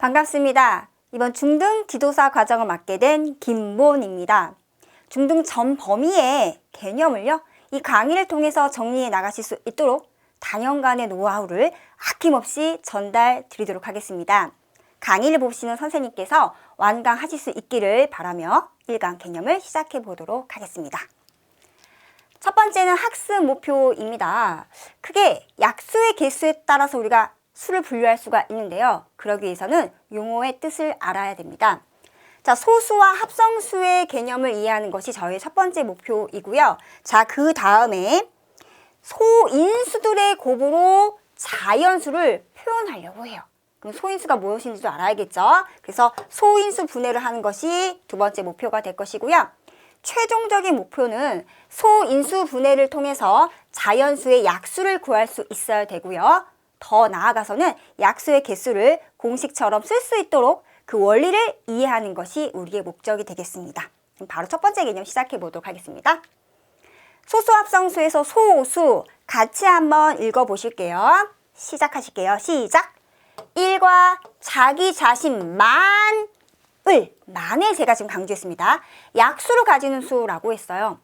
반갑습니다. 이번 중등 지도사 과정을 맡게 된 김본입니다. 중등 전 범위의 개념을요, 이 강의를 통해서 정리해 나가실 수 있도록 단연간의 노하우를 아낌없이 전달 드리도록 하겠습니다. 강의를 보시는 선생님께서 완강하실 수 있기를 바라며 1강 개념을 시작해 보도록 하겠습니다. 첫 번째는 학습 목표입니다. 크게 약수의 개수에 따라서 우리가 수를 분류할 수가 있는데요. 그러기 위해서는 용어의 뜻을 알아야 됩니다. 자, 소수와 합성수의 개념을 이해하는 것이 저의 첫 번째 목표이고요. 자, 그 다음에 소인수들의 곱으로 자연수를 표현하려고 해요. 그럼 소인수가 무엇인지도 알아야겠죠. 그래서 소인수 분해를 하는 것이 두 번째 목표가 될 것이고요. 최종적인 목표는 소인수 분해를 통해서 자연수의 약수를 구할 수 있어야 되고요. 더 나아가서는 약수의 개수를 공식처럼 쓸 수 있도록 그 원리를 이해하는 것이 우리의 목적이 되겠습니다. 그럼 바로 첫 번째 개념 시작해 보도록 하겠습니다. 소수합성수에서 소수 같이 한번 읽어보실게요. 시작하실게요. 시작! 1과 자기 자신만을, 만을 제가 지금 강조했습니다. 약수를 가지는 수라고 했어요.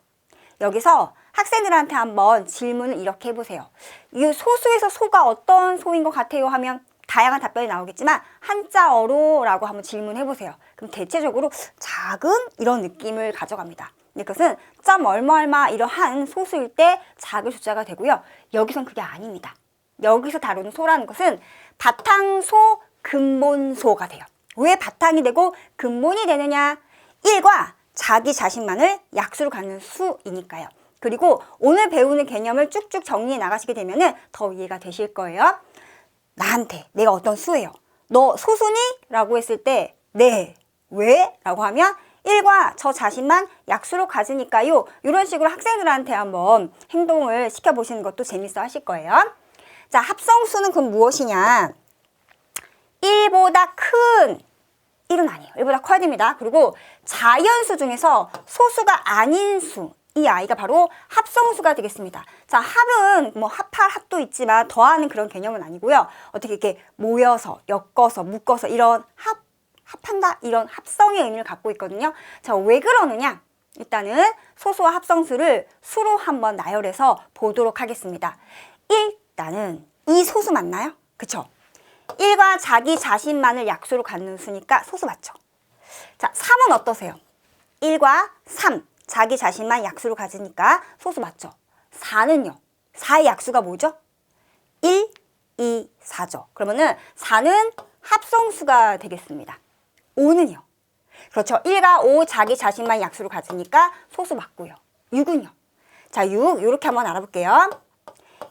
여기서 학생들한테 한번 질문을 이렇게 해보세요. 이 소수에서 소가 어떤 소인 것 같아요? 하면 다양한 답변이 나오겠지만 한자어로 라고 한번 질문해보세요. 그럼 대체적으로 작은 이런 느낌을 가져갑니다. 이것은 점 얼마 이러한 소수일 때 작을 숫자가 되고요. 여기선 그게 아닙니다. 여기서 다루는 소라는 것은 바탕소, 근본소가 돼요. 왜 바탕이 되고 근본이 되느냐? 1과 자기 자신만을 약수로 갖는 수이니까요. 그리고 오늘 배우는 개념을 쭉쭉 정리해 나가시게 되면 더 이해가 되실 거예요. 나한테 내가 어떤 수예요? 너 소수니? 라고 했을 때 네. 왜? 라고 하면 1과 저 자신만 약수로 가지니까요. 이런 식으로 학생들한테 한번 행동을 시켜보시는 것도 재밌어 하실 거예요. 자, 합성수는 그럼 무엇이냐? 1보다 큰 1은 아니에요. 1보다 커야 됩니다. 그리고 자연수 중에서 소수가 아닌 수, 이 아이가 바로 합성수가 되겠습니다. 자, 합은 뭐 합할 합도 있지만 더하는 그런 개념은 아니고요. 어떻게 이렇게 모여서, 엮어서, 묶어서 이런 합한다 이런 합성의 의미를 갖고 있거든요. 자, 왜 그러느냐? 일단은 소수와 합성수를 수로 한번 나열해서 보도록 하겠습니다. 일단은 이 소수 맞나요? 그쵸? 1과 자기 자신만을 약수로 갖는 수니까 소수 맞죠? 자, 3은 어떠세요? 1과 3, 자기 자신만 약수로 가지니까 소수 맞죠? 4는요? 4의 약수가 뭐죠? 1, 2, 4죠. 그러면은 4는 합성수가 되겠습니다. 5는요? 그렇죠. 1과 5 자기 자신만 약수로 가지니까 소수 맞고요. 6은요? 자, 6 이렇게 한번 알아볼게요.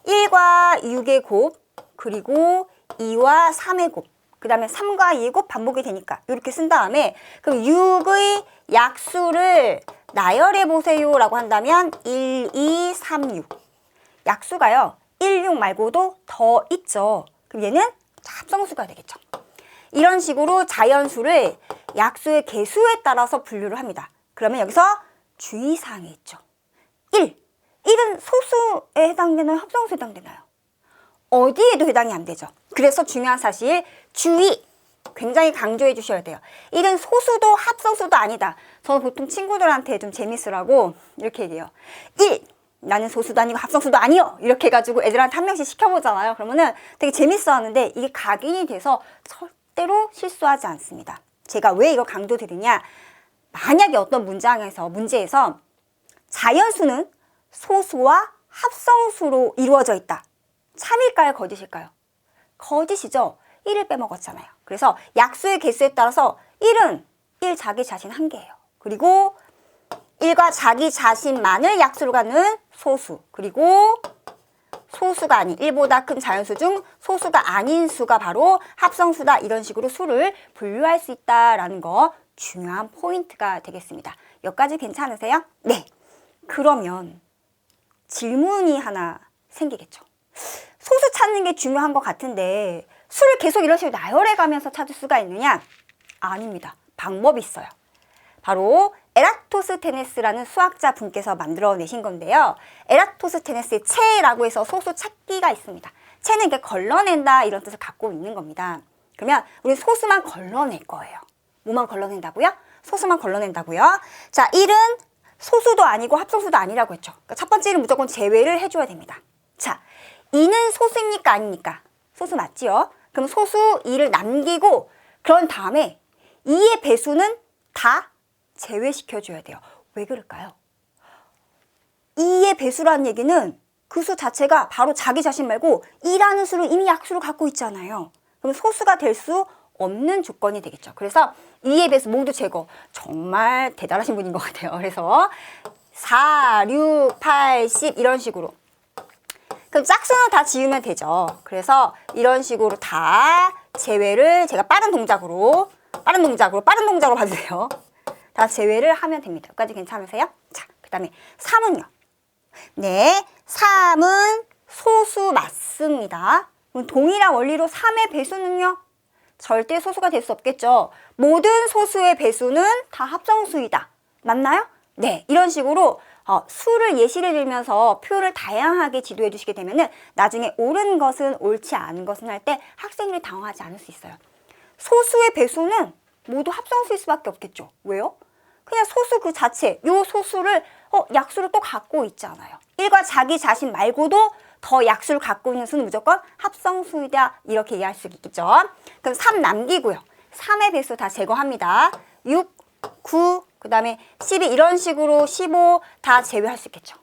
1과 6의 곱, 그리고 2와 3의 곱, 그 다음에 3과 2의 곱 반복이 되니까 이렇게 쓴 다음에 그럼 6의 약수를 나열해 보세요 라고 한다면 1, 2, 3, 6 약수가요 1, 6 말고도 더 있죠. 그럼 얘는 합성수가 되겠죠. 이런 식으로 자연수를 약수의 개수에 따라서 분류를 합니다. 그러면 여기서 주의사항이 있죠. 1은 소수에 해당되나요? 합성수에 해당되나요? 어디에도 해당이 안 되죠. 그래서 중요한 사실 주의 굉장히 강조해 주셔야 돼요. 1은 소수도 합성수도 아니다. 저는 보통 친구들한테 좀 재밌으라고 이렇게 얘기해요. 1, 나는 소수도 아니고 합성수도 아니요. 이렇게 해가지고 애들한테 한 명씩 시켜보잖아요. 그러면은 되게 재밌어 하는데 이게 각인이 돼서 절대로 실수하지 않습니다. 제가 왜 이거 강조드리냐? 만약에 어떤 문제에서 자연수는 소수와 합성수로 이루어져 있다. 참일까요? 거짓일까요? 거짓이죠. 1을 빼먹었잖아요. 그래서 약수의 개수에 따라서 1은 1 자기 자신 한 개예요. 그리고 1과 자기 자신만을 약수로 갖는 소수, 그리고 소수가 아닌 1보다 큰 자연수 중 소수가 아닌 수가 바로 합성수다. 이런 식으로 수를 분류할 수 있다라는 거 중요한 포인트가 되겠습니다. 여기까지 괜찮으세요? 네. 그러면 질문이 하나 생기겠죠. 소수 찾는 게 중요한 것 같은데 수를 계속 이런 식으로 나열해 가면서 찾을 수가 있느냐? 아닙니다. 방법이 있어요. 바로 에라토스테네스라는 수학자 분께서 만들어내신 건데요. 에라토스테네스의 체라고 해서 소수 찾기가 있습니다. 체는 이렇게 걸러낸다 이런 뜻을 갖고 있는 겁니다. 그러면 우리 소수만 걸러낼 거예요. 뭐만 걸러낸다고요? 소수만 걸러낸다고요. 자, 1은 소수도 아니고 합성수도 아니라고 했죠. 그러니까 첫 번째 1은 무조건 제외를 해줘야 됩니다. 자, 2는 소수입니까? 아닙니까? 소수 맞지요? 그럼 소수 2를 남기고 그런 다음에 2의 배수는 다 제외시켜줘야 돼요. 왜 그럴까요? 2의 배수라는 얘기는 그 수 자체가 바로 자기 자신 말고 2라는 수를 이미 약수로 갖고 있잖아요. 그럼 소수가 될 수 없는 조건이 되겠죠. 그래서 2의 배수 모두 제거. 정말 대단하신 분인 것 같아요. 그래서 4, 6, 8, 10 이런 식으로. 그럼 짝수는 다 지우면 되죠. 그래서 이런 식으로 다 제외를 제가 빠른 동작으로 봐주세요. 다 제외를 하면 됩니다. 여기까지 괜찮으세요? 자, 그 다음에 3은요. 네, 3은 소수 맞습니다. 그럼 동일한 원리로 3의 배수는요? 절대 소수가 될 수 없겠죠. 모든 소수의 배수는 다 합성수이다. 맞나요? 네, 이런 식으로 수를 예시를 들면서 표를 다양하게 지도해 주시게 되면은 나중에 옳은 것은 옳지 않은 것은 할 때 학생들이 당황하지 않을 수 있어요. 소수의 배수는 모두 합성수일 수밖에 없겠죠. 왜요? 그냥 소수 그 자체, 요 소수를 약수를 또 갖고 있잖아요. 1과 자기 자신 말고도 더 약수를 갖고 있는 수는 무조건 합성수이다. 이렇게 이해할 수 있겠죠. 그럼 3 남기고요. 3의 배수 다 제거합니다. 6, 9, 그 다음에 12 이런 식으로 15 다 제외할 수 있겠죠.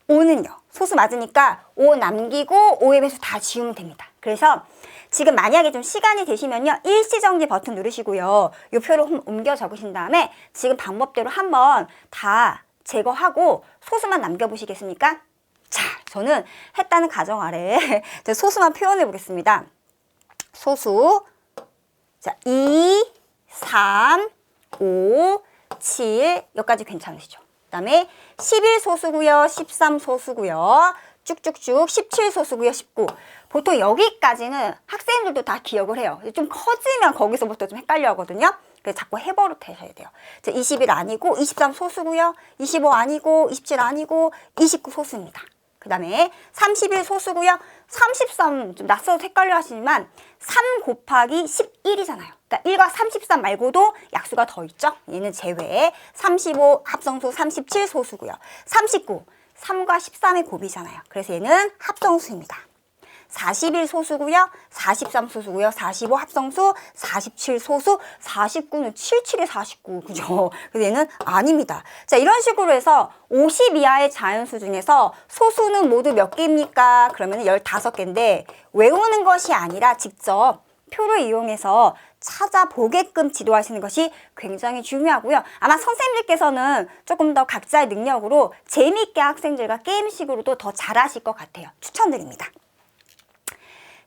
5는요. 소수 맞으니까 5 남기고 5의 배수 다 지우면 됩니다. 그래서 지금 만약에 좀 시간이 되시면요. 일시정지 버튼 누르시고요. 이 표를 옮겨 적으신 다음에 지금 방법대로 한번 다 제거하고 소수만 남겨보시겠습니까? 자, 저는 했다는 가정 아래 소수만 표현해 보겠습니다. 소수. 자, 2, 3, 5, 7 여기까지 괜찮으시죠? 그 다음에 11 소수고요. 13 소수고요. 쭉쭉쭉 17 소수고요. 19. 보통 여기까지는 학생들도 다 기억을 해요. 좀 커지면 거기서부터 좀 헷갈려 하거든요. 그래서 자꾸 해버릇 하셔야 돼요. 21 아니고 23 소수고요. 25 아니고 27 아니고 29 소수입니다. 그 다음에 31 소수고요. 33 좀 낯설어서 헷갈려 하시지만 3 곱하기 11이잖아요. 그러니까 1과 33 말고도 약수가 더 있죠. 얘는 제외. 35 합성수 37 소수고요. 39 3과 13의 곱이잖아요. 그래서 얘는 합성수입니다. 41 소수고요. 43 소수고요. 45 합성수, 47 소수, 49는 77에 49. 그죠? 그래서 얘는 아닙니다. 자, 이런 식으로 해서 50 이하의 자연수 중에서 소수는 모두 몇 개입니까? 그러면 15개인데 외우는 것이 아니라 직접 표를 이용해서 찾아보게끔 지도하시는 것이 굉장히 중요하고요. 아마 선생님들께서는 조금 더 각자의 능력으로 재미있게 학생들과 게임식으로도 더 잘하실 것 같아요. 추천드립니다.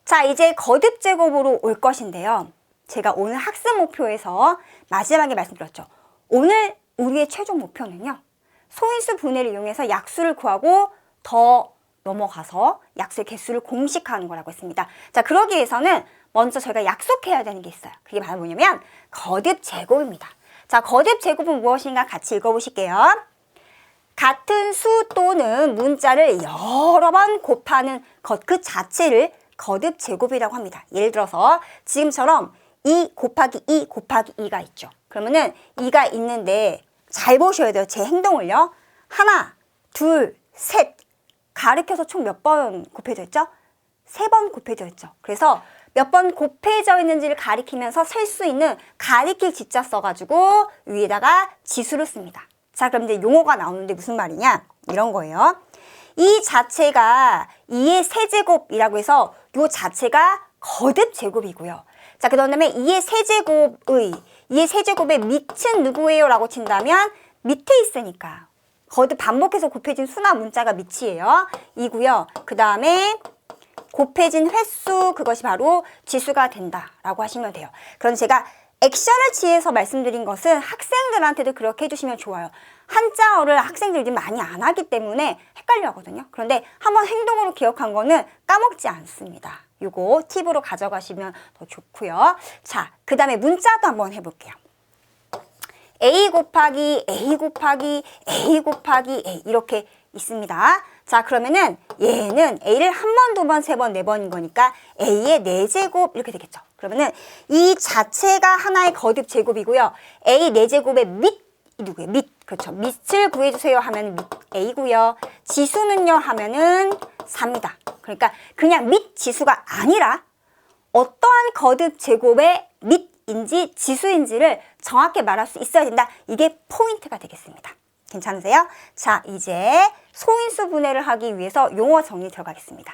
자, 이제 거듭 제곱으로 올 것인데요. 제가 오늘 학습 목표에서 마지막에 말씀드렸죠. 오늘 우리의 최종 목표는요. 소인수 분해를 이용해서 약수를 구하고 더 넘어가서 약수의 개수를 공식화하는 거라고 했습니다. 자, 그러기 위해서는 먼저 저희가 약속해야 되는 게 있어요. 그게 바로 뭐냐면 거듭 제곱입니다. 자, 거듭 제곱은 무엇인가 같이 읽어보실게요. 같은 수 또는 문자를 여러 번 곱하는 것 그 자체를 거듭 제곱이라고 합니다. 예를 들어서 지금처럼 2 곱하기 2 곱하기 2가 있죠. 그러면은 2가 있는데 잘 보셔야 돼요. 제 행동을요. 하나, 둘, 셋 가리켜서 총 몇 번 곱해져 있죠? 3번 곱해져 있죠. 그래서 몇 번 곱해져 있는지를 가리키면서 셀 수 있는 가리킬 지자 써가지고 위에다가 지수를 씁니다. 자, 그럼 이제 용어가 나오는데 무슨 말이냐? 이런 거예요. 이 자체가 2의 세제곱이라고 해서 이 자체가 거듭 제곱이고요. 자, 그 다음에 2의 세제곱의 밑은 누구예요? 라고 친다면 밑에 있으니까 거듭 반복해서 곱해진 수나 문자가 밑이에요. 이고요. 그 다음에 곱해진 횟수 그것이 바로 지수가 된다라고 하시면 돼요. 그럼 제가 액션을 취해서 말씀드린 것은 학생들한테도 그렇게 해주시면 좋아요. 한자어를 학생들이 많이 안 하기 때문에 헷갈려 하거든요. 그런데 한번 행동으로 기억한 거는 까먹지 않습니다. 요거 팁으로 가져가시면 더 좋고요. 자, 그 다음에 문자도 한번 해볼게요. A 곱하기 A 곱하기 A 곱하기 A 이렇게 있습니다. 자, 그러면은 얘는 A를 한 번, 두 번, 세 번, 네 번인 거니까 A의 4제곱 이렇게 되겠죠. 그러면은 이 자체가 하나의 거듭 제곱이고요. A 4제곱의 밑이 누구예요? 밑. 그렇죠. 밑을 구해주세요 하면 밑 A고요. 지수는요 하면은 4입니다. 그러니까 그냥 밑 지수가 아니라 어떠한 거듭 제곱의 밑인지 지수인지를 정확히 말할 수 있어야 된다. 이게 포인트가 되겠습니다. 괜찮으세요? 자, 이제 소인수 분해를 하기 위해서 용어 정리 들어가겠습니다.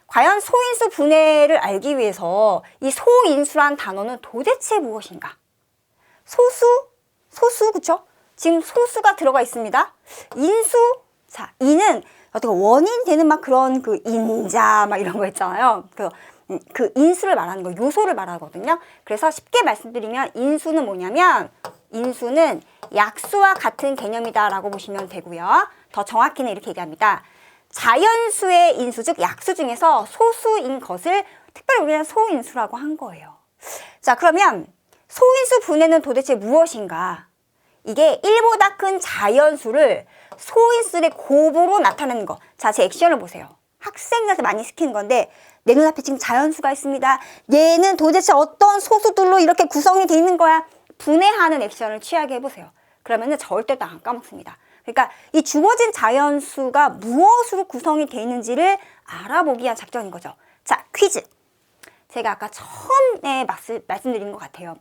과연 소인수 분해를 알기 위해서 이 소인수란 단어는 도대체 무엇인가? 소수, 그쵸? 지금 소수가 들어가 있습니다. 인수, 자, 인은 어떻게 원인 되는 막 그런 그 인자 막 이런 거 있잖아요. 그 인수를 말하는 거, 요소를 말하거든요. 그래서 쉽게 말씀드리면 인수는 뭐냐면 인수는 약수와 같은 개념이다라고 보시면 되고요. 더 정확히는 이렇게 얘기합니다. 자연수의 인수, 즉 약수 중에서 소수인 것을 특별히 우리는 소인수라고 한 거예요. 자, 그러면 소인수 분해는 도대체 무엇인가? 이게 1보다 큰 자연수를 소인수의 곱으로 나타내는 거. 자, 제 액션을 보세요. 학생들한테 많이 시키는 건데 내 눈앞에 지금 자연수가 있습니다. 얘는 도대체 어떤 소수들로 이렇게 구성이 돼 있는 거야? 분해하는 액션을 취하게 해보세요. 그러면은 절대 또 안 까먹습니다. 그러니까 이 주어진 자연수가 무엇으로 구성이 돼 있는지를 알아보기 위한 작전인 거죠. 자, 퀴즈. 제가 아까 처음에 말씀드린 것 같아요.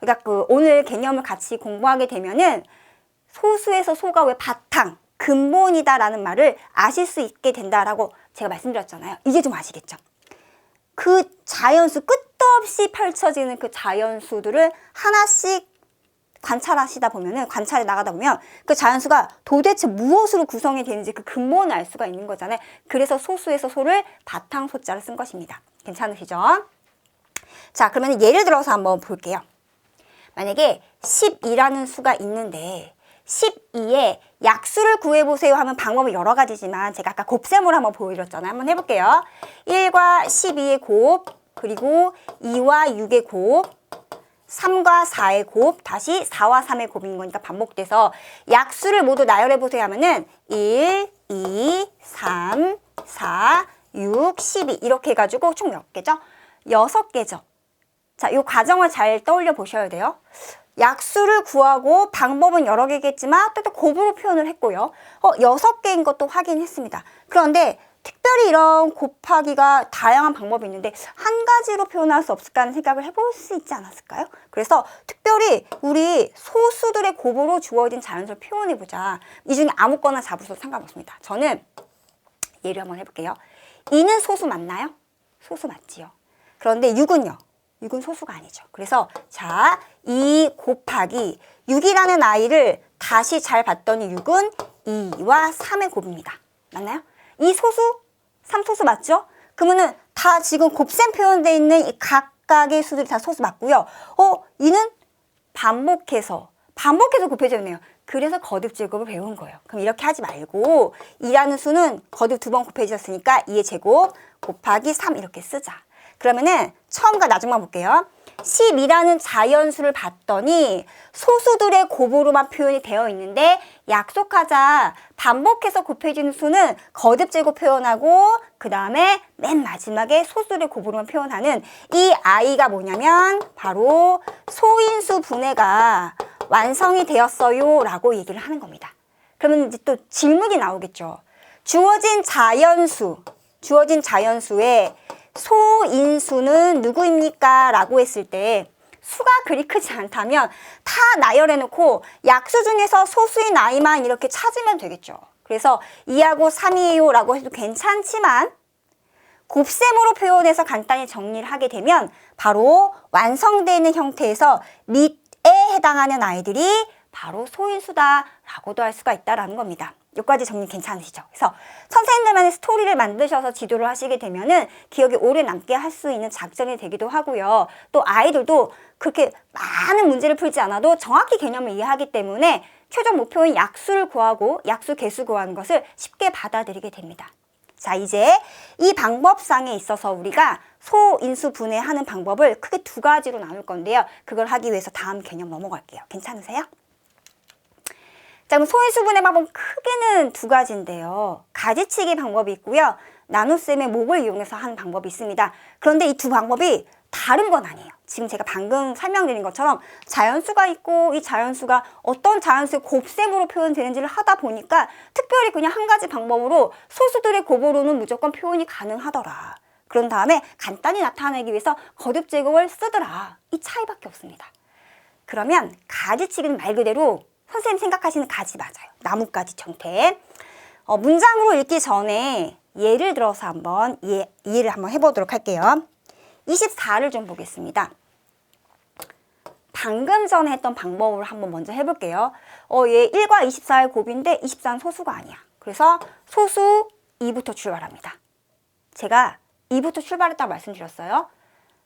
그러니까 오늘 개념을 같이 공부하게 되면은 소수에서 소가 왜 바탕, 근본이다라는 말을 아실 수 있게 된다라고 제가 말씀드렸잖아요. 이제 좀 아시겠죠? 그 자연수, 끝도 없이 펼쳐지는 그 자연수들을 하나씩 관찰해 나가다 보면 그 자연수가 도대체 무엇으로 구성이 되는지 그 근본을 알 수가 있는 거잖아요. 그래서 소수에서 소를 바탕 소자를 쓴 것입니다. 괜찮으시죠? 자, 그러면 예를 들어서 한번 볼게요. 만약에 12라는 수가 있는데 12에 약수를 구해보세요 하면 방법은 여러 가지지만 제가 아까 곱셈으로 한번 보여드렸잖아요. 한번 해볼게요. 1과 12의 곱, 그리고 2와 6의 곱, 3과 4의 곱, 다시 4와 3의 곱인 거니까 반복돼서 약수를 모두 나열해보세요 하면은 1, 2, 3, 4, 6, 12 이렇게 해가지고 총 몇 개죠? 6개죠. 자, 이 과정을 잘 떠올려 보셔야 돼요. 약수를 구하고 방법은 여러 개겠지만 또 곱으로 표현을 했고요. 6개인 것도 확인했습니다. 그런데 특별히 이런 곱하기가 다양한 방법이 있는데 한 가지로 표현할 수 없을까 하는 생각을 해볼 수 있지 않았을까요? 그래서 특별히 우리 소수들의 곱으로 주어진 자연수를 표현해보자. 이 중에 아무거나 잡으셔도 상관없습니다. 저는 예를 한번 해볼게요. 2는 소수 맞나요? 소수 맞지요. 그런데 6은요? 6은 소수가 아니죠. 그래서 자, 2 곱하기 6이라는 아이를 다시 잘 봤더니 6은 2와 3의 곱입니다. 맞나요? 2 소수, 3 소수 맞죠? 그러면은 다 지금 곱셈 표현되어 있는 이 각각의 수들이 다 소수 맞고요. 2는 반복해서 곱해졌네요. 그래서 거듭 제곱을 배운 거예요. 그럼 이렇게 하지 말고 2라는 수는 거듭 2번 곱해졌으니까 2의 제곱 곱하기 3 이렇게 쓰자. 그러면은 처음과 나중만 볼게요. 12라는 자연수를 봤더니 소수들의 곱으로만 표현이 되어 있는데 약속하자. 반복해서 곱해지는 수는 거듭 제곱 표현하고 그 다음에 맨 마지막에 소수들의 곱으로만 표현하는 이 아이가 뭐냐면 바로 소인수 분해가 완성이 되었어요 라고 얘기를 하는 겁니다. 그러면 이제 또 질문이 나오겠죠. 주어진 자연수에 소인수는 누구입니까? 라고 했을 때 수가 그리 크지 않다면 다 나열해놓고 약수 중에서 소수인 아이만 이렇게 찾으면 되겠죠. 그래서 2하고 3이에요 라고 해도 괜찮지만 곱셈으로 표현해서 간단히 정리를 하게 되면 바로 완성되는 형태에서 밑에 해당하는 아이들이 바로 소인수다 라고도 할 수가 있다라는 겁니다. 여기까지 정리 괜찮으시죠? 그래서 선생님들만의 스토리를 만드셔서 지도를 하시게 되면은 기억에 오래 남게 할 수 있는 작전이 되기도 하고요. 또 아이들도 그렇게 많은 문제를 풀지 않아도 정확히 개념을 이해하기 때문에 최종 목표인 약수를 구하고 약수 개수 구하는 것을 쉽게 받아들이게 됩니다. 자, 이제 이 방법상에 있어서 우리가 소인수 분해하는 방법을 크게 2가지로 나눌 건데요. 그걸 하기 위해서 다음 개념 넘어갈게요. 괜찮으세요? 자, 그럼 소인수 분해 방법은 크게는 두 가지인데요. 가지치기 방법이 있고요. 나눗셈의 목을 이용해서 하는 방법이 있습니다. 그런데 이 두 방법이 다른 건 아니에요. 지금 제가 방금 설명드린 것처럼 자연수가 있고 이 자연수가 어떤 자연수의 곱셈으로 표현되는지를 하다 보니까 특별히 그냥 한 가지 방법으로 소수들의 곱으로는 무조건 표현이 가능하더라. 그런 다음에 간단히 나타내기 위해서 거듭 제곱을 쓰더라. 이 차이밖에 없습니다. 그러면 가지치기는 말 그대로 선생님 생각하시는 가지 맞아요. 나뭇가지 형태. 문장으로 읽기 전에 예를 들어서 한번 이해를 한번 해보도록 할게요. 24를 좀 보겠습니다. 방금 전에 했던 방법으로 한번 먼저 해볼게요. 얘 1과 24의 곱인데 24는 소수가 아니야. 그래서 소수 2부터 출발합니다. 제가 2부터 출발했다고 말씀드렸어요.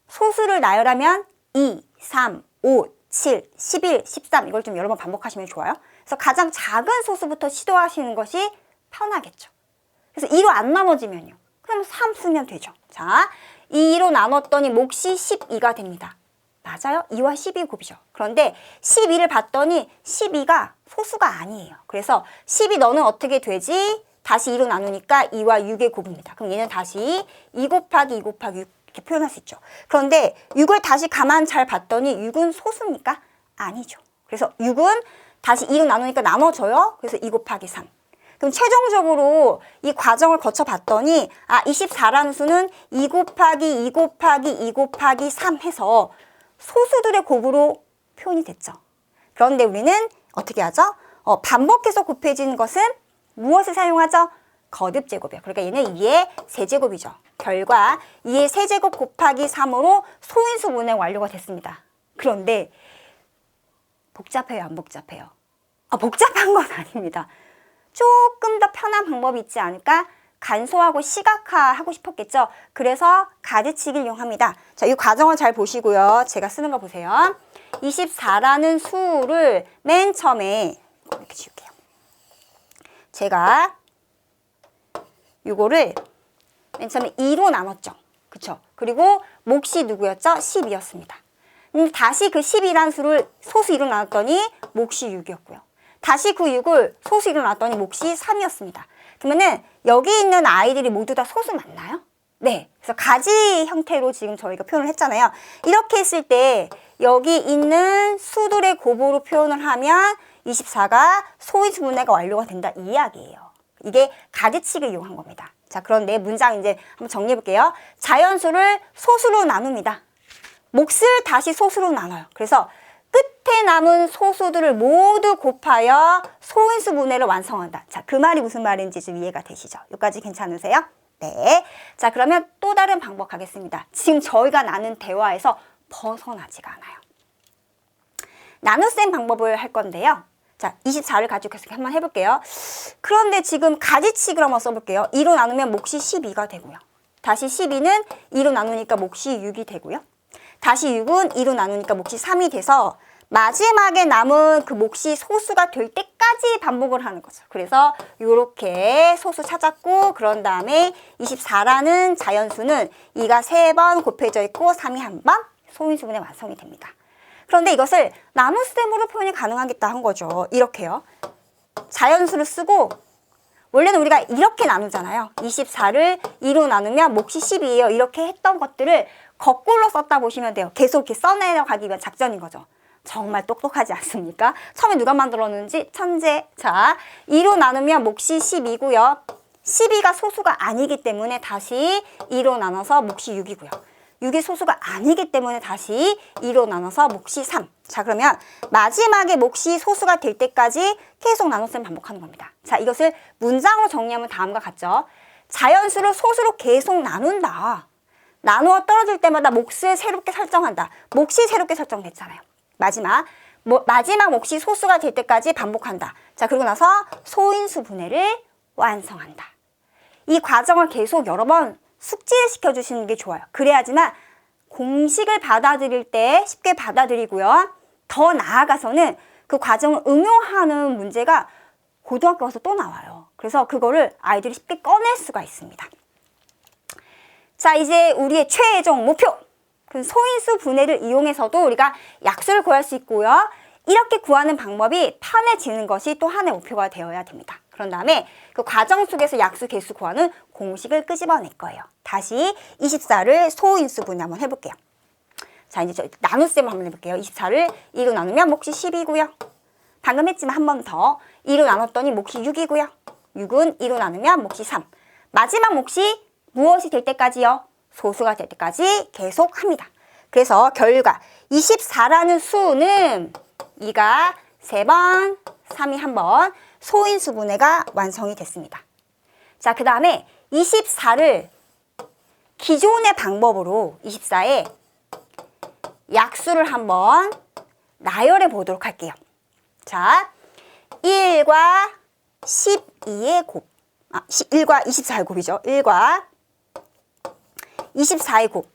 소수를 나열하면 2, 3, 5, 7, 11, 13 이걸 좀 여러 번 반복하시면 좋아요. 그래서 가장 작은 소수부터 시도하시는 것이 편하겠죠. 그래서 2로 안 나눠지면요. 그럼 3 쓰면 되죠. 자, 2로 나눴더니 몫이 12가 됩니다. 맞아요? 2와 12 곱이죠. 그런데 12를 봤더니 12가 소수가 아니에요. 그래서 12 너는 어떻게 되지? 다시 2로 나누니까 2와 6의 곱입니다. 그럼 얘는 다시 2 곱하기 2 곱하기 6 이렇게 표현할 수 있죠. 그런데 6을 다시 가만 잘 봤더니 6은 소수입니까? 아니죠. 그래서 6은 다시 2로 나누니까 나눠져요. 그래서 2 곱하기 3. 그럼 최종적으로 이 과정을 거쳐 봤더니 24라는 수는 2 곱하기 2 곱하기 2 곱하기 3 해서 소수들의 곱으로 표현이 됐죠. 그런데 우리는 어떻게 하죠? 반복해서 곱해지는 것은 무엇을 사용하죠? 거듭 제곱이요. 그러니까 얘는 2의 세제곱이죠. 결과 2의 세제곱 곱하기 3으로 소인수 분해 완료가 됐습니다. 그런데 복잡해요, 안 복잡해요? 복잡한 건 아닙니다. 조금 더 편한 방법이 있지 않을까? 간소하고 시각화하고 싶었겠죠? 그래서 가지치기를 이용합니다. 자, 이 과정을 잘 보시고요. 제가 쓰는 거 보세요. 24라는 수를 맨 처음에 이렇게 지울게요. 제가 이거를 맨 처음에 2로 나눴죠. 그쵸? 그리고 몫이 누구였죠? 12였습니다. 다시 그 12라는 수를 소수 2로 나눴더니 몫이 6이었고요. 다시 그 6을 소수 2로 나눴더니 몫이 3이었습니다. 그러면은 여기 있는 아이들이 모두 다 소수 맞나요? 네. 그래서 가지 형태로 지금 저희가 표현을 했잖아요. 이렇게 했을 때 여기 있는 수들의 곱으로 표현을 하면 24가 소인수 분해가 완료가 된다 이 이야기예요. 이게 가지치기를 이용한 겁니다. 자, 그런데 문장 이제 한번 정리해 볼게요. 자연수를 소수로 나눕니다. 몫을 다시 소수로 나눠요. 그래서 끝에 남은 소수들을 모두 곱하여 소인수 분해를 완성한다. 자, 그 말이 무슨 말인지 좀 이해가 되시죠? 여기까지 괜찮으세요? 네. 자, 그러면 또 다른 방법 가겠습니다. 지금 저희가 나눈 대화에서 벗어나지가 않아요. 나눗셈 방법을 할 건데요. 자, 24를 가지고 계속 한번 해볼게요. 그런데 지금 가지치기로 한번 써볼게요. 2로 나누면 몫이 12가 되고요. 다시 12는 2로 나누니까 몫이 6이 되고요. 다시 6은 2로 나누니까 몫이 3이 돼서 마지막에 남은 그 몫이 소수가 될 때까지 반복을 하는 거죠. 그래서 이렇게 소수 찾았고 그런 다음에 24라는 자연수는 2가 3번 곱해져 있고 3이 1번 소인수 분해 완성이 됩니다. 그런데 이것을 나눗셈으로 표현이 가능하겠다 한 거죠. 이렇게요. 자연수를 쓰고 원래는 우리가 이렇게 나누잖아요. 24를 2로 나누면 몫이 12예요. 이렇게 했던 것들을 거꾸로 썼다 보시면 돼요. 계속 이렇게 써내려가기 위한 작전인 거죠. 정말 똑똑하지 않습니까? 처음에 누가 만들었는지 천재. 자, 2로 나누면 몫이 12고요. 12가 소수가 아니기 때문에 다시 2로 나눠서 몫이 6이고요. 6이 소수가 아니기 때문에 다시 2로 나눠서 몫이 3. 자, 그러면 마지막에 몫이 소수가 될 때까지 계속 나눗셈 반복하는 겁니다. 자, 이것을 문장으로 정리하면 다음과 같죠. 자연수를 소수로 계속 나눈다. 나누어 떨어질 때마다 몫을 새롭게 설정한다. 몫이 새롭게 설정됐잖아요. 마지막 몫이 소수가 될 때까지 반복한다. 자, 그리고 나서 소인수 분해를 완성한다. 이 과정을 계속 여러 번 숙지를 시켜주시는 게 좋아요. 그래야지만 공식을 받아들일 때 쉽게 받아들이고요. 더 나아가서는 그 과정을 응용하는 문제가 고등학교 가서 또 나와요. 그래서 그거를 아이들이 쉽게 꺼낼 수가 있습니다. 자, 이제 우리의 최종 목표! 그 소인수 분해를 이용해서도 우리가 약수를 구할 수 있고요. 이렇게 구하는 방법이 편해지는 것이 또 하나의 목표가 되어야 됩니다. 그런 다음에 그 과정 속에서 약수, 개수 구하는 공식을 끄집어낼 거예요. 다시 24를 소인수 분해 한번 해볼게요. 자, 이제 저 나눗셈을 한번 해볼게요. 24를 2로 나누면 몫이 10이고요. 방금 했지만 한 번 더. 2로 나눴더니 몫이 6이고요. 6은 2로 나누면 몫이 3. 마지막 몫이 무엇이 될 때까지요? 소수가 될 때까지 계속합니다. 그래서 결과 24라는 수는 2가 3번, 3이 1번 소인수 분해가 완성이 됐습니다. 자, 그 다음에 24를 기존의 방법으로 24에 약수를 한번 나열해 보도록 할게요. 자, 1과 12의 곱. 1과 24의 곱이죠. 1과 24의 곱.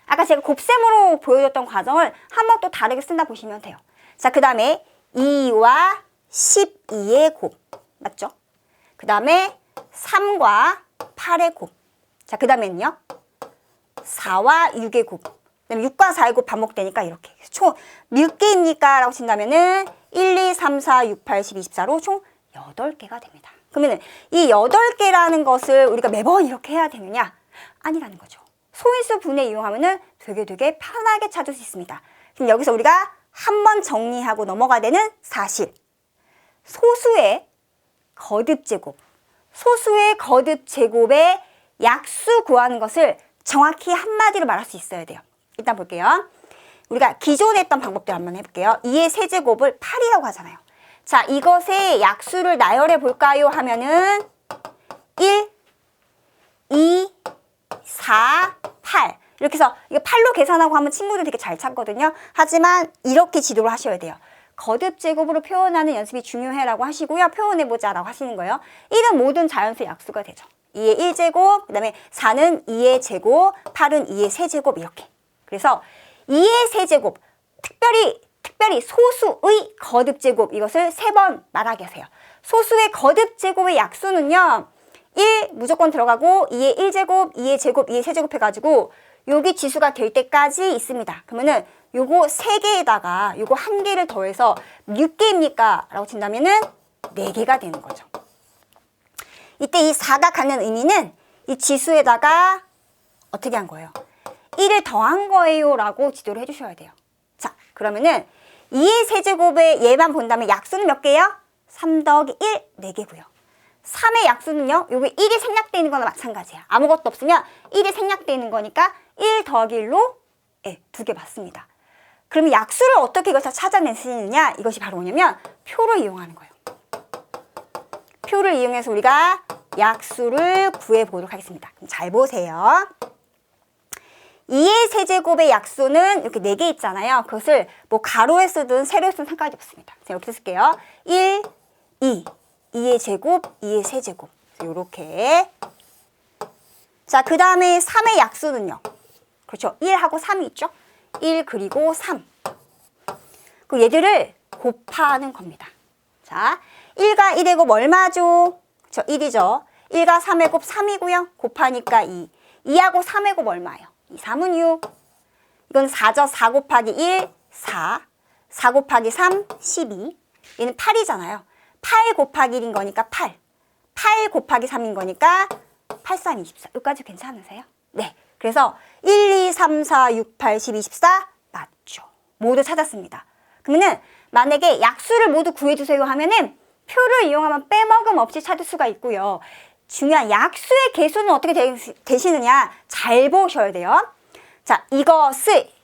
아까 제가 곱셈으로 보여줬던 과정을 한번 또 다르게 쓴다 보시면 돼요. 자, 그 다음에 2와 12의 곱. 맞죠? 그 다음에 3과 8의 곱. 자, 그 다음에는요. 4와 6의 곱. 그 다음에 6과 4의 곱 반복되니까 이렇게. 총 몇 개입니까? 라고 친다면은 1, 2, 3, 4, 6, 8, 10, 24로 총 8개가 됩니다. 그러면은 이 8개라는 것을 우리가 매번 이렇게 해야 되느냐? 아니라는 거죠. 소인수 분해 이용하면은 되게 편하게 찾을 수 있습니다. 그럼 여기서 우리가 한번 정리하고 넘어가야 되는 사실. 소수의 거듭 제곱. 소수의 거듭 제곱의 약수 구하는 것을 정확히 한마디로 말할 수 있어야 돼요. 일단 볼게요. 우리가 기존에 했던 방법대로 한번 해볼게요. 2의 세제곱을 8이라고 하잖아요. 자, 이것의 약수를 나열해 볼까요? 하면은 1, 2, 4, 8 이렇게 해서 이거 8로 계산하고 하면 친구들 되게 잘 찾거든요. 하지만 이렇게 지도를 하셔야 돼요. 거듭 제곱으로 표현하는 연습이 중요해라고 하시고요. 표현해보자라고 하시는 거예요. 1은 모든 자연수의 약수가 되죠. 2의 1제곱, 그 다음에 4는 2의 제곱, 8은 2의 세제곱 이렇게. 그래서 2의 세제곱, 특별히 소수의 거듭 제곱 이것을 3번 말하게 하세요. 소수의 거듭 제곱의 약수는요. 1 무조건 들어가고 2의 1제곱, 2의 제곱, 2의 세제곱 해가지고 여기 지수가 될 때까지 있습니다. 그러면은 요거 3개에다가 요거 1개를 더해서 몇 개입니까? 라고 친다면은 4개가 되는 거죠. 이때 이 4가 갖는 의미는 이 지수에다가 어떻게 한 거예요? 1을 더한 거예요 라고 지도를 해주셔야 돼요. 자, 그러면은 2의 세제곱의 얘만 본다면 약수는 몇 개예요? 3 더하기 1, 4개고요. 3의 약수는요. 요게 1이 생략되어 있는 거나 마찬가지예요. 아무것도 없으면 1이 생략되어 있는 거니까 1 더하기 1로 2개 맞습니다. 그러면 약수를 어떻게 이것을 찾아내시느냐? 이것이 바로 뭐냐면 표를 이용하는 거예요. 표를 이용해서 우리가 약수를 구해보도록 하겠습니다. 그럼 잘 보세요. 2의 세제곱의 약수는 이렇게 4개 있잖아요. 그것을 뭐 가로에 쓰든 세로에 쓰든 상관이 없습니다. 제가 이렇게 쓸게요. 1, 2, 2의 제곱, 2의 세제곱. 이렇게. 자, 그 다음에 3의 약수는요. 그렇죠. 1하고 3이 있죠. 1 그리고 3. 그 얘들을 곱하는 겁니다. 자, 1과 1의 곱 얼마죠? 그렇죠. 1이죠. 1과 3의 곱 3이고요. 곱하니까 2. 2하고 3의 곱 얼마예요? 2, 3은 6. 이건 4죠. 4 곱하기 1, 4. 4 곱하기 3, 12. 얘는 8이잖아요. 8 곱하기 1인 거니까 8. 8 곱하기 3인 거니까 8, 3, 24. 여기까지 괜찮으세요? 네. 그래서 1, 2, 3, 4, 6, 8, 10, 24 맞죠. 모두 찾았습니다. 그러면은 만약에 약수를 모두 구해주세요 하면은 표를 이용하면 빼먹음 없이 찾을 수가 있고요. 중요한 약수의 개수는 어떻게 되시느냐 잘 보셔야 돼요. 자, 이것의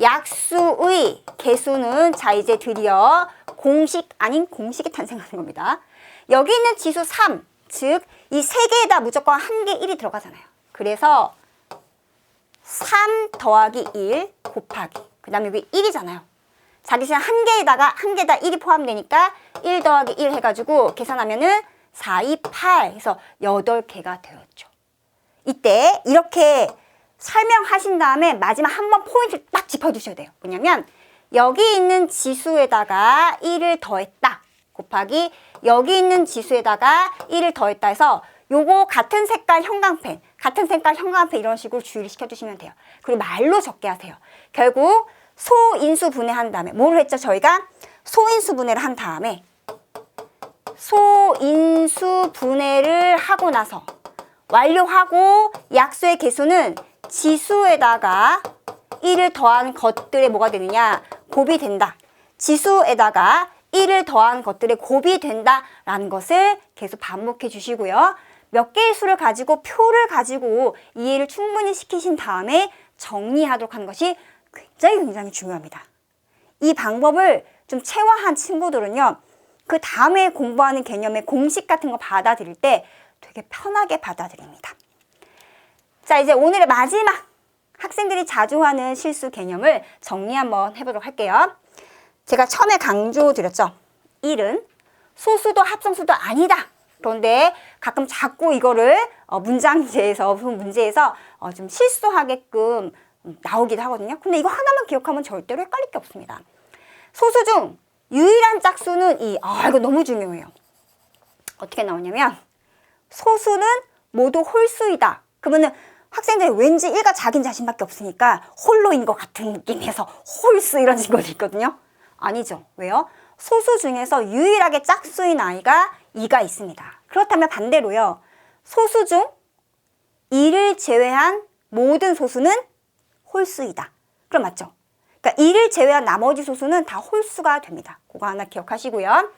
약수의 개수는 자 이제 드디어 공식 아닌 공식이 탄생하는 겁니다. 여기 있는 지수 3, 즉 이 3개에다 무조건 1개 1이 들어가잖아요. 그래서 3 더하기 1 곱하기 그 다음에 여기 1이잖아요. 자기 시간 1개에다가 1개다 1이 포함되니까 1 더하기 1 해가지고 계산하면은 4, 2, 8 해서 8개가 되었죠. 이때 이렇게 설명하신 다음에 마지막 한 번 포인트를 딱 짚어주셔야 돼요. 뭐냐면 여기 있는 지수에다가 1을 더했다 곱하기 여기 있는 지수에다가 1을 더했다 해서 요거 같은 색깔 형광펜 이런 식으로 주의를 시켜주시면 돼요. 그리고 말로 적게 하세요. 결국 소인수 분해한 다음에 뭘 했죠? 저희가 소인수 분해를 한 다음에 소인수 분해를 하고 나서 완료하고 약수의 개수는 지수에다가 1을 더한 것들의 뭐가 되느냐? 곱이 된다. 지수에다가 1을 더한 것들의 곱이 된다라는 것을 계속 반복해 주시고요. 몇 개의 수를 가지고 표를 가지고 이해를 충분히 시키신 다음에 정리하도록 하는 것이 굉장히 중요합니다. 이 방법을 좀 체화한 친구들은요. 그 다음에 공부하는 개념의 공식 같은 거 받아들일 때 되게 편하게 받아들입니다. 자, 이제 오늘의 마지막 학생들이 자주 하는 실수 개념을 정리 한번 해보도록 할게요. 제가 처음에 강조드렸죠. 1은 소수도 합성수도 아니다. 그런데 가끔 자꾸 이거를 문제에서 좀 실수하게끔 나오기도 하거든요. 근데 이거 하나만 기억하면 절대로 헷갈릴 게 없습니다. 소수 중 유일한 짝수는 이거 너무 중요해요. 어떻게 나오냐면 소수는 모두 홀수이다. 그러면은 학생들이 왠지 1과 자긴 자신밖에 없으니까 홀로인 것 같은 느낌에서 홀수 이런 식으로 있거든요. 아니죠. 왜요? 소수 중에서 유일하게 짝수인 아이가 2가 있습니다. 그렇다면 반대로요. 소수 중 2를 제외한 모든 소수는 홀수이다. 그럼 맞죠? 그러니까 2를 제외한 나머지 소수는 다 홀수가 됩니다. 그거 하나 기억하시고요.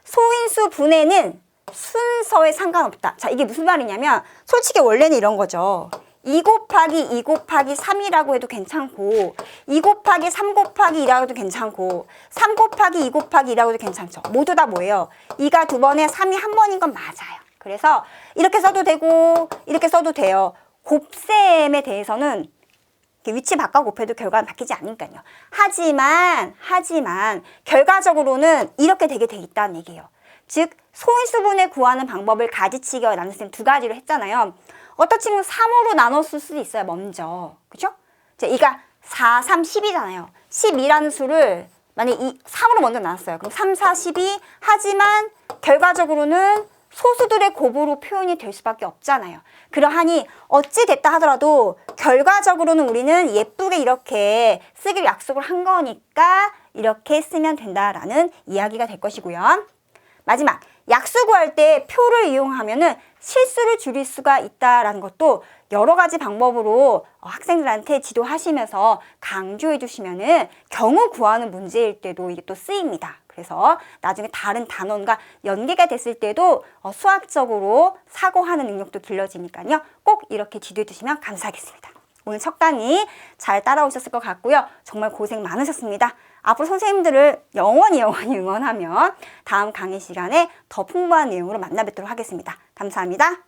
소인수 분해는 순서에 상관없다. 자, 이게 무슨 말이냐면 솔직히 원래는 이런 거죠. 2 곱하기 2 곱하기 3이라고 해도 괜찮고 2 곱하기 3 곱하기 2라고 해도 괜찮고 3 곱하기 2 곱하기 2라고 해도 괜찮죠. 모두 다 뭐예요? 2가 2번에 3이 1번인 건 맞아요. 그래서 이렇게 써도 되고 이렇게 써도 돼요. 곱셈에 대해서는 위치 바꿔 곱해도 결과는 바뀌지 않으니까요. 하지만 결과적으로는 이렇게 되게 돼 있다는 얘기예요. 즉 소인수분해 구하는 방법을 가지치기와 나눗셈 두 가지로 했잖아요. 어떤 친구는 3으로 나눴을 수도 있어요. 먼저. 그죠? 이가 4, 3, 10이잖아요. 12라는 수를 만약에 3으로 먼저 나눴어요. 그럼 3, 4, 12 하지만 결과적으로는 소수들의 곱으로 표현이 될 수밖에 없잖아요. 그러하니 어찌 됐다 하더라도 결과적으로는 우리는 예쁘게 이렇게 쓰기로 약속을 한 거니까 이렇게 쓰면 된다라는 이야기가 될 것이고요. 마지막, 약수 구할 때 표를 이용하면은 실수를 줄일 수가 있다라는 것도 여러 가지 방법으로 학생들한테 지도하시면서 강조해 주시면은 경우 구하는 문제일 때도 이게 또 쓰입니다. 그래서 나중에 다른 단원과 연계가 됐을 때도 수학적으로 사고하는 능력도 길러지니까요. 꼭 이렇게 지도해 주시면 감사하겠습니다. 오늘 첫 강의 잘 따라오셨을 것 같고요. 정말 고생 많으셨습니다. 앞으로 선생님들을 영원히 응원하며 다음 강의 시간에 더 풍부한 내용으로 만나 뵙도록 하겠습니다. 감사합니다.